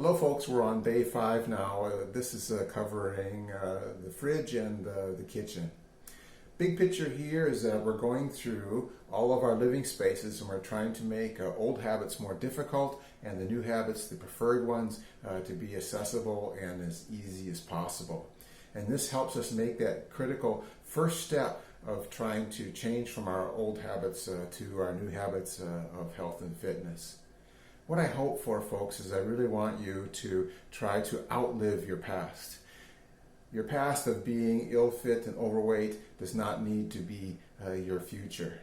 Hello folks, we're on day 5 now. This is covering the fridge and the kitchen. Big picture here is that we're going through all of our living spaces and we're trying to make old habits more difficult and the new habits, the preferred ones, to be accessible and as easy as possible. And this helps us make that critical first step of trying to change from our old habits to our new habits of health and fitness. What I hope for, folks, is I really want you to try to outlive your past. Your past of being ill-fit and overweight does not need to be your future.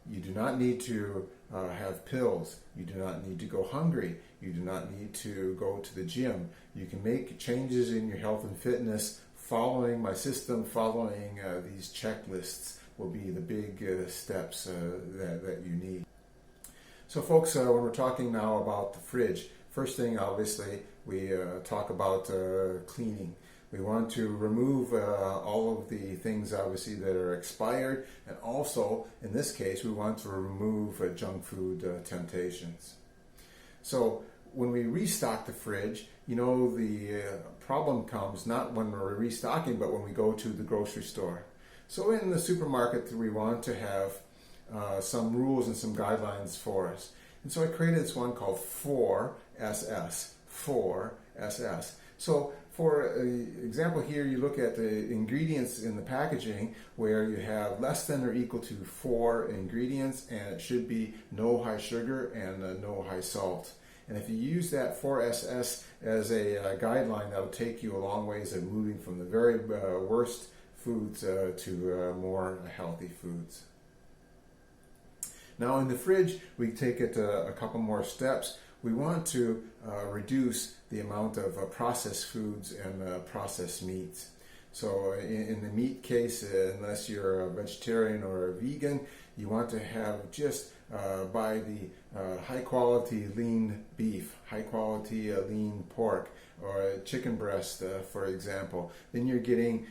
You do not need to have pills. You do not need to go hungry. You do not need to go to the gym. You can make changes in your health and fitness following my system, following these checklists will be the big steps that you need. So folks, when we're talking now about the fridge, first thing obviously we talk about cleaning. We want to remove all of the things obviously that are expired, and also in this case we want to remove junk food temptations. So when we restock the fridge, you know, the problem comes not when we're restocking but when we go to the grocery store. So in the supermarket we want to have some rules and some guidelines for us. And so I created this one called 4SS. 4SS. So for example here, you look at the ingredients in the packaging where you have less than or equal to 4 ingredients, and it should be no high sugar and no high salt. And if you use that 4SS as a guideline, that'll take you a long ways of moving from the very worst foods to more healthy foods. Now in the fridge, we take it a couple more steps. We want to reduce the amount of processed foods and processed meats. So in the meat case, unless you're a vegetarian or a vegan, you want to have just buy the high quality lean beef, high quality lean pork, or chicken breast, for example. Then you're getting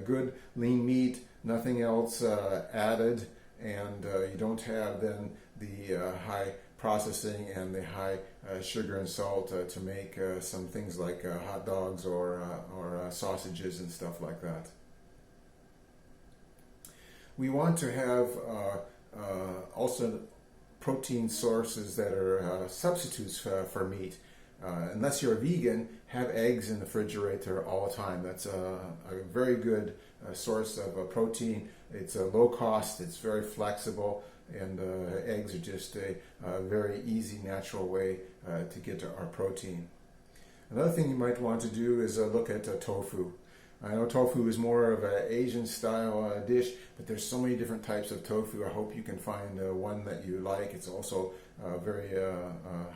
good lean meat, nothing else added, and you don't have then the high processing and the high sugar and salt to make some things like hot dogs or sausages and stuff like that. We want to have also protein sources that are substitutes for meat. Unless you're a vegan, have eggs in the refrigerator all the time. That's a very good source of protein. It's low cost, it's very flexible, and eggs are just a very easy, natural way to get to our protein. Another thing you might want to do is look at tofu. I know tofu is more of an Asian style dish, but there's so many different types of tofu. I hope you can find one that you like. It's also very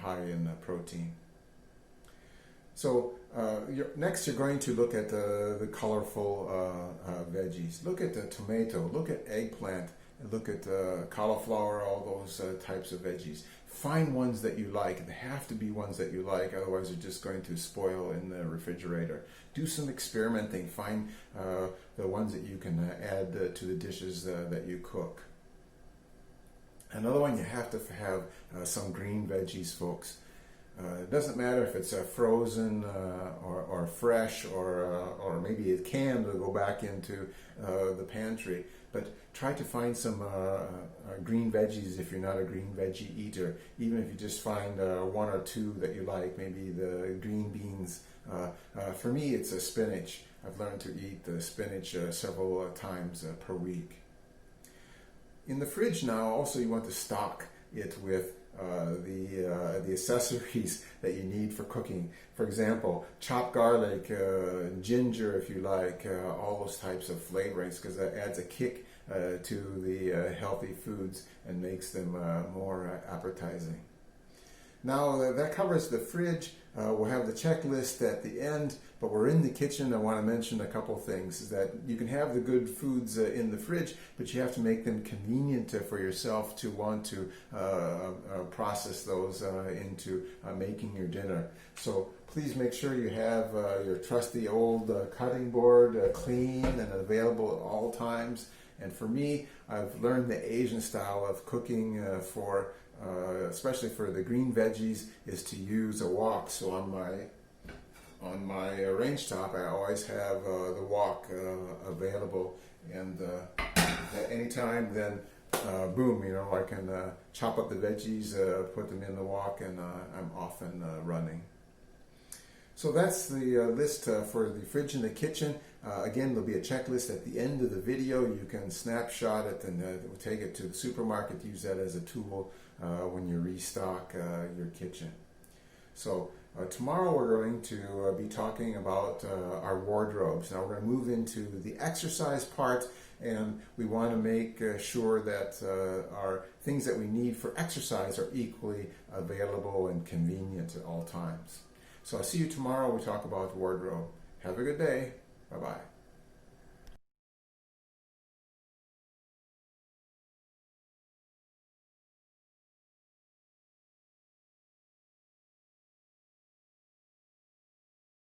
high in protein. So next you're going to look at the colorful veggies. Look at the tomato, look at eggplant, and look at cauliflower, all those types of veggies. Find ones that you like. They have to be ones that you like, otherwise they're just going to spoil in the refrigerator. Do some experimenting. Find the ones that you can add to the dishes that you cook. Another one, you have to have some green veggies, folks. It doesn't matter if it's frozen or fresh or maybe it can go back into the pantry. But try to find some green veggies if you're not a green veggie eater. Even if you just find 1 or 2 that you like, maybe the green beans. For me, it's a spinach. I've learned to eat the spinach several times per week. In the fridge now, also you want to stock it with the accessories that you need for cooking. For example, chopped garlic, ginger if you like, all those types of flavorings, because that adds a kick to the healthy foods and makes them more appetizing. Now that covers the fridge. We'll have the checklist at the end, but we're in the kitchen. I want to mention a couple things, is that you can have the good foods in the fridge, but you have to make them convenient for yourself to want to process those into making your dinner. So please make sure you have your trusty old cutting board clean and available at all times. And for me, I've learned the Asian style of cooking especially for the green veggies, is to use a wok. So on my on my range top, I always have the wok available, and at any time, then boom, I can chop up the veggies, put them in the wok, and I'm off and running. So that's the list for the fridge in the kitchen. Again, there'll be a checklist at the end of the video. You can snapshot it and take it to the supermarket, use that as a tool when you restock your kitchen. So tomorrow we're going to be talking about our wardrobes. Now we're going to move into the exercise part, and we want to make sure that our things that we need for exercise are equally available and convenient at all times. So I'll see you tomorrow. We talk about wardrobe. Have a good day. Bye-bye.